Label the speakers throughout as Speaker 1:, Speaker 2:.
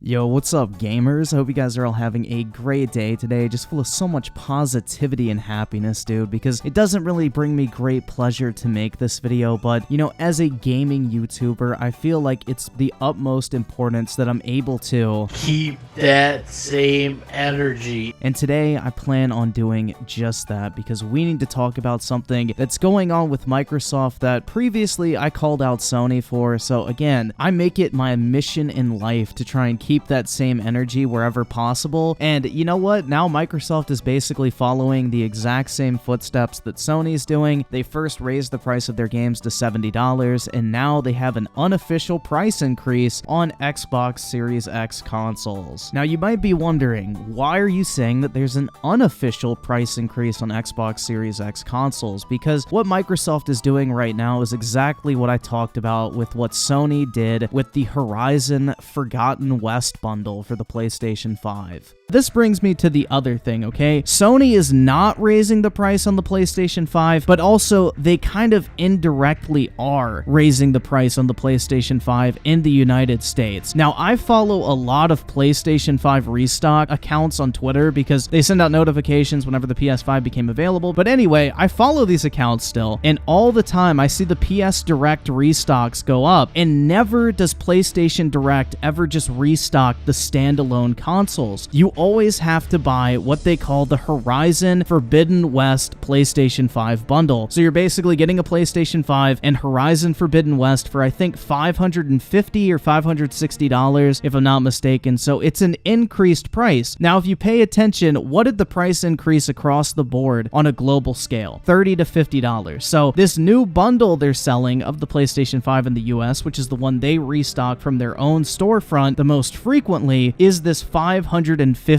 Speaker 1: Yo, what's up, gamers? I hope you guys are all having a great day today, just full of so much positivity and happiness, dude, because it doesn't really bring me great pleasure to make this video, but, you know, as a gaming YouTuber, I feel like it's the utmost importance that I'm able to
Speaker 2: keep that same energy.
Speaker 1: And today, I plan on doing just that, because we need to talk about something that's going on with Microsoft that previously I called out Sony for. So again, I make it my mission in life to try and keep that same energy wherever possible. And you know what? Now Microsoft is basically following the exact same footsteps that Sony's doing. They first raised the price of their games to $70, and now they have an unofficial price increase on Xbox Series X consoles. Now you might be wondering, why are you saying that there's an unofficial price increase on Xbox Series X consoles? Because what Microsoft is doing right now is exactly what I talked about with what Sony did with the Horizon Forgotten West bundle for the PlayStation 5. This brings me to the other thing, okay? Sony is not raising the price on the PlayStation 5, but also they kind of indirectly are raising the price on the PlayStation 5 in the United States. Now, I follow a lot of PlayStation 5 restock accounts on Twitter because they send out notifications whenever the PS5 became available. But anyway, I follow these accounts still, and all the time I see the PS Direct restocks go up, and never does PlayStation Direct ever just restock the standalone consoles. You always have to buy what they call the Horizon Forbidden West PlayStation 5 bundle. So you're basically getting a PlayStation 5 and Horizon Forbidden West for I think $550 or $560 if I'm not mistaken. So it's an increased price. Now if you pay attention, what did the price increase across the board on a global scale? $30 to $50. So this new bundle they're selling of the PlayStation 5 in the US, which is the one they restock from their own storefront the most frequently, is this $550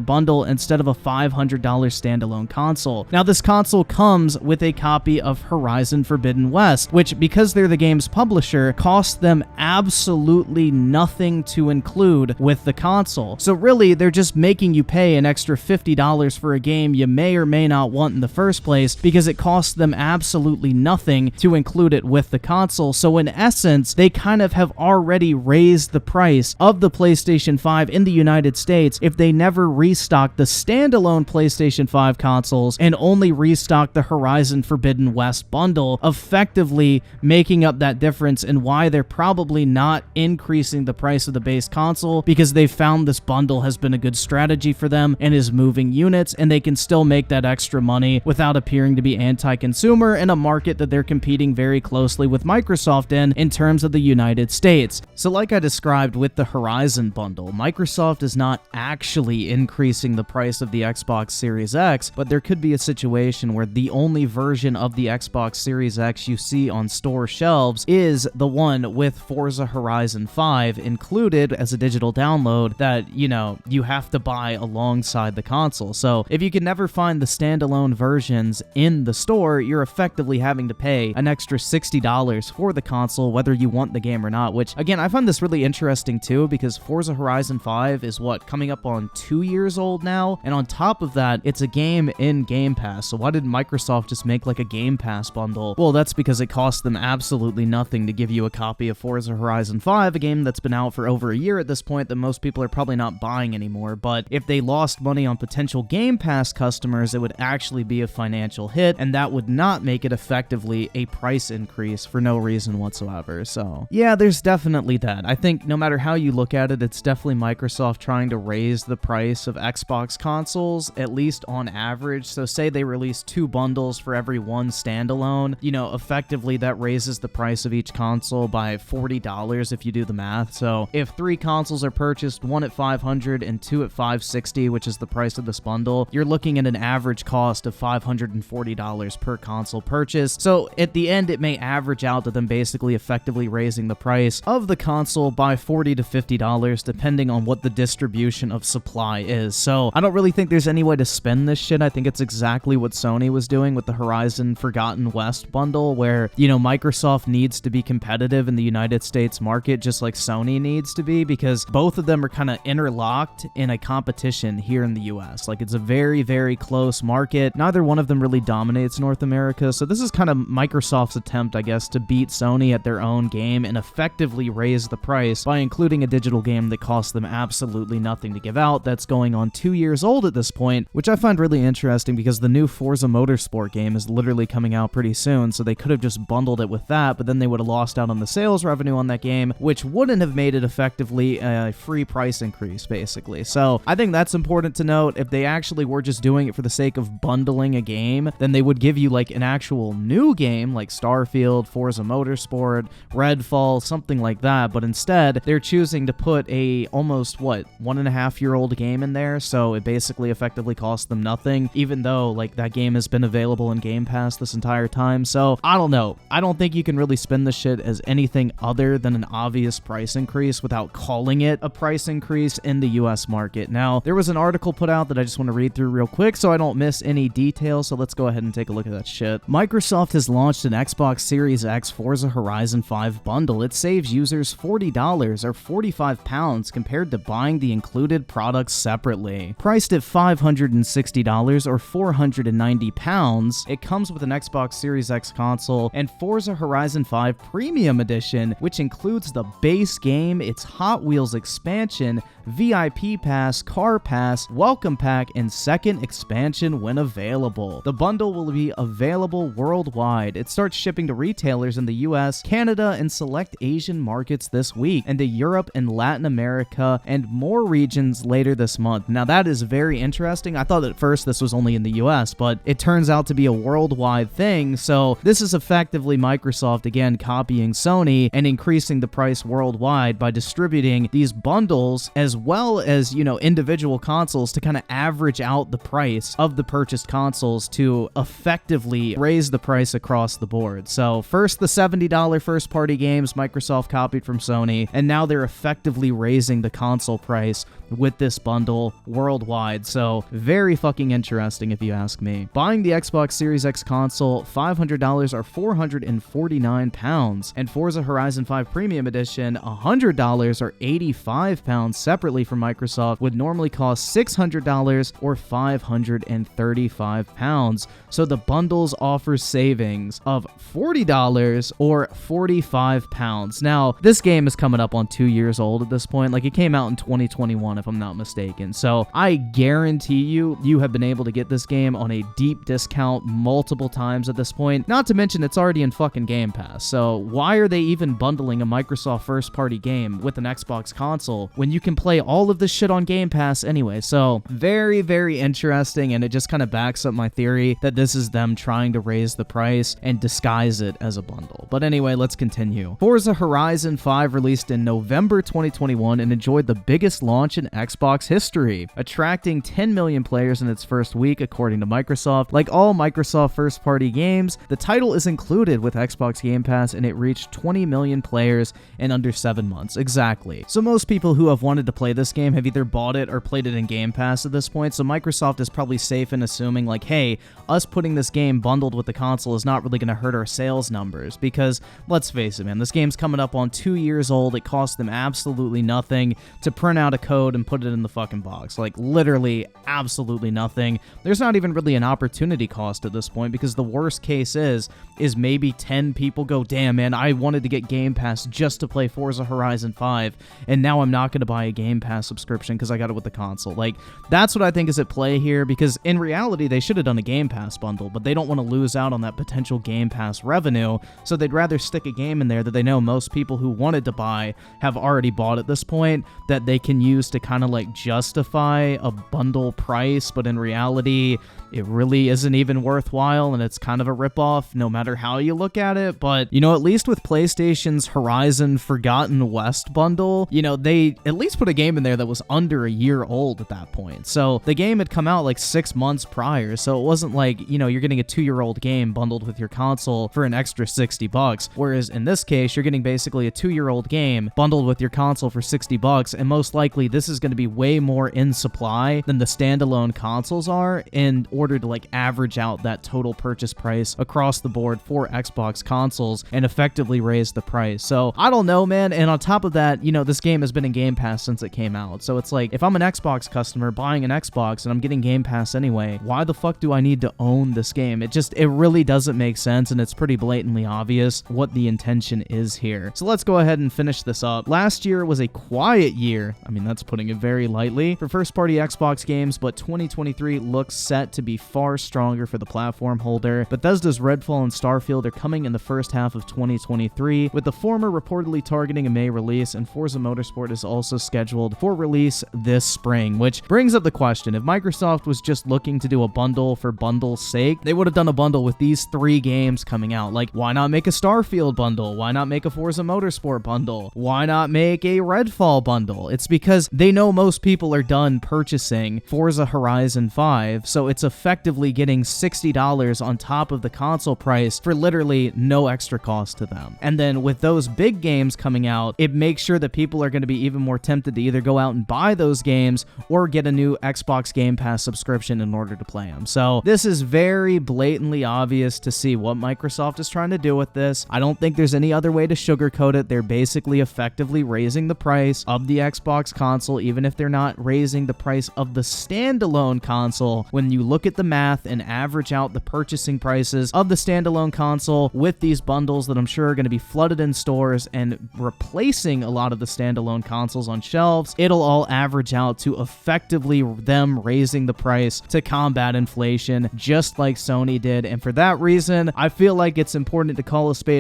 Speaker 1: bundle instead of a $500 standalone console. Now this console comes with a copy of Horizon Forbidden West, which, because they're the game's publisher, costs them absolutely nothing to include with the console. So really, they're just making you pay an extra $50 for a game you may or may not want in the first place because it costs them absolutely nothing to include it with the console. So in essence, they kind of have already raised the price of the PlayStation 5 in the United States if they never restock the standalone PlayStation 5 consoles and only restock the Horizon Forbidden West bundle, effectively making up that difference and why they're probably not increasing the price of the base console, because they've found this bundle has been a good strategy for them and is moving units, and they can still make that extra money without appearing to be anti-consumer in a market that they're competing very closely with Microsoft in terms of the United States. So like I described with the Horizon bundle, Microsoft is not actually increasing the price of the Xbox Series X, but there could be a situation where the only version of the Xbox Series X you see on store shelves is the one with Forza Horizon 5 included as a digital download that, you know, you have to buy alongside the console. So if you can never find the standalone versions in the store, you're effectively having to pay an extra $60 for the console, whether you want the game or not, which, again, I find this really interesting too, because Forza Horizon 5 is coming up on 2 years old now, and on top of that, it's a game in Game Pass. So why did Microsoft just make like a Game Pass bundle? Well, that's because it costs them absolutely nothing to give you a copy of Forza Horizon 5, a game that's been out for over a year at this point that most people are probably not buying anymore. But if they lost money on potential Game Pass customers, it would actually be a financial hit, and that would not make it effectively a price increase for no reason whatsoever. So yeah, there's definitely that. I think no matter how you look at it, it's definitely Microsoft trying to raise the price of Xbox consoles, at least on average. So say they release 2 bundles for every one standalone, you know, effectively that raises the price of each console by $40 if you do the math. So if 3 consoles are purchased, 1 at $500 and 2 at $560, which is the price of this bundle, you're looking at an average cost of $540 per console purchase. So at the end, it may average out to them basically effectively raising the price of the console by $40 to $50, depending on what the distribution of supply is. So I don't really think there's any way to spin this shit. I think it's exactly what Sony was doing with the Horizon Forgotten West bundle, where, you know, Microsoft needs to be competitive in the United States market just like Sony needs to be, because both of them are kind of interlocked in a competition here in the US. Like, it's a very, very close market. Neither one of them really dominates North America, so this is kind of Microsoft's attempt, I guess, to beat Sony at their own game and effectively raise the price by including a digital digital game that cost them absolutely nothing to give out that's going on 2 years old at this point, which I find really interesting because the new Forza Motorsport game is literally coming out pretty soon, so they could have just bundled it with that, but then they would have lost out on the sales revenue on that game, which wouldn't have made it effectively a free price increase, basically. So I think that's important to note. If they actually were just doing it for the sake of bundling a game, then they would give you like an actual new game like Starfield, Forza Motorsport, Redfall, something like that, but instead they're choosing to put a almost 1.5-year-old game in there, so it basically effectively cost them nothing, even though like that game has been available in Game Pass this entire time. So I don't know. I don't think you can really spin this shit as anything other than an obvious price increase without calling it a price increase in the US market. Now, there was an article put out that I just want to read through real quick so I don't miss any details, so let's go ahead and take a look at that shit. Microsoft has launched an Xbox Series X Forza Horizon 5 bundle. It saves users $40 or £45 compared to buying the included products separately. Priced at $560 or £490, it comes with an Xbox Series X console and Forza Horizon 5 Premium Edition, which includes the base game, its Hot Wheels expansion, VIP Pass, Car Pass, Welcome Pack, and second expansion when available. The bundle will be available worldwide. It starts shipping to retailers in the US, Canada, and select Asian markets this week, and to Europe and Latin America, and more regions later this month. Now that is very interesting. I thought at first this was only in the US, but it turns out to be a worldwide thing, so this is effectively Microsoft again copying Sony and increasing the price worldwide by distributing these bundles as well as, individual consoles to kind of average out the price of the purchased consoles to effectively raise the price across the board. So first the $70 first-party games Microsoft copied from Sony, and now they're effectively raising the console price with this bundle worldwide. So very fucking interesting if you ask me. Buying the Xbox Series X console, $500 or £449, and Forza Horizon 5 Premium Edition, $100 or £85 separately from Microsoft, would normally cost $600 or £535. So the bundles offer savings of $40 or £45. Now, this game is coming up on 2 years old at this point. Like, it came out in 2021 if I'm not mistaken. So I guarantee you have been able to get this game on a deep discount multiple times at this point. Not to mention it's already in fucking Game Pass. So why are they even bundling a Microsoft first-party game with an Xbox console when you can play all of this shit on Game Pass anyway? So very, very interesting, and it just kind of backs up my theory that this is them trying to raise the price and disguise it as a bundle. But anyway, let's continue. Forza Horizon 5 released in November 2021 and enjoyed the biggest launch in Xbox history, attracting 10 million players in its first week, according to Microsoft. Like all Microsoft first-party games, the title is included with Xbox Game Pass, and it reached 20 million players in under 7 months. Exactly. So most people who have wanted to play this game have either bought it or played it in Game Pass at this point, so Microsoft is probably safe in assuming like, hey, us putting this game bundled with the console is not really going to hurt our sales numbers, because let's face it, man, this game's coming up on 2 years old. It cost them absolutely nothing to print out a code and put it in the fucking box. Like, literally absolutely nothing. There's not even really an opportunity cost at this point, because the worst case is maybe 10 people go, damn, man, I wanted to get Game Pass just to play Forza Horizon 5, and now I'm not going to buy a Game Pass subscription because I got it with the console. Like, that's what I think is at play here, because in reality, they should have done a Game Pass bundle, but they don't want to lose out on that potential Game Pass revenue, so they'd rather stick a game in there that they know most people who wanted to buy have already bought at this point, that they can use to kind of like justify a bundle price, but in reality, it really isn't even worthwhile, and it's kind of a ripoff no matter how you look at it. But, at least with PlayStation's Horizon Forgotten West bundle, they at least put a game in there that was under a year old at that point. So the game had come out like 6 months prior, so it wasn't like, you're getting a 2-year-old game bundled with your console for an extra $60, whereas in this case, you're getting basically a 2-year-old game bundled with your console for $60, and most likely this is going to be way more in supply than the standalone consoles are in order to like average out that total purchase price across the board for Xbox consoles and effectively raise the price. So I don't know, man. And on top of that, this game has been in Game Pass since it came out. So it's like, if I'm an Xbox customer buying an Xbox and I'm getting Game Pass anyway, why the fuck do I need to own this game? It really doesn't make sense, and it's pretty blatantly obvious what the intention is here. So let's go ahead and finish this up. Last year was a quiet year. I mean, that's putting it very lightly for first-party Xbox games, but 2023 looks set to be far stronger for the platform holder. Bethesda's Redfall and Starfield are coming in the first half of 2023, with the former reportedly targeting a May release, and Forza Motorsport is also scheduled for release this spring, which brings up the question, if Microsoft was just looking to do a bundle for bundle's sake, they would have done a bundle with these 3 games coming out. Like, why not make a Starfield bundle? Why not make a Forza Motorsport bundle? Why not make a Redfall bundle? It's because they know most people are done purchasing Forza Horizon 5, so it's effectively getting $60 on top of the console price for literally no extra cost to them. And then with those big games coming out, it makes sure that people are going to be even more tempted to either go out and buy those games or get a new Xbox Game Pass subscription in order to play them. So this is very blatantly obvious to see what Microsoft is trying to do with this. I don't think there's any other way to sugarcoat it. They're basically effectively raising the price of the Xbox console, even if they're not raising the price of the standalone console. When you look at the math and average out the purchasing prices of the standalone console with these bundles that I'm sure are going to be flooded in stores and replacing a lot of the standalone consoles on shelves, it'll all average out to effectively them raising the price to combat inflation, just like Sony did. And for that reason, I feel like it's important to call a spade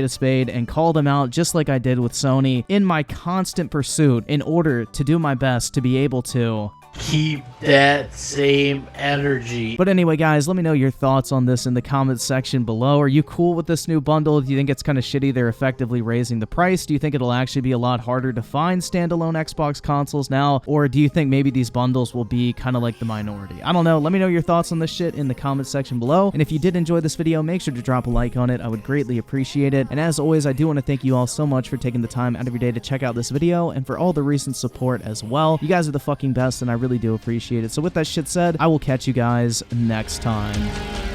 Speaker 1: and call them out just like I did with Sony in my constant pursuit in order to do my best to be able to
Speaker 2: keep that same energy.
Speaker 1: But anyway, guys, let me know your thoughts on this in the comments section below. Are you cool with this new bundle? Do you think it's kind of shitty they're effectively raising the price? Do you think it'll actually be a lot harder to find standalone Xbox consoles now? Or do you think maybe these bundles will be kind of like the minority? I don't know. Let me know your thoughts on this shit in the comments section below. And if you did enjoy this video, make sure to drop a like on it. I would greatly appreciate it. And as always, I do want to thank you all so much for taking the time out of your day to check out this video and for all the recent support as well. You guys are the fucking best, and I really do appreciate it. So with that shit said, I will catch you guys next time.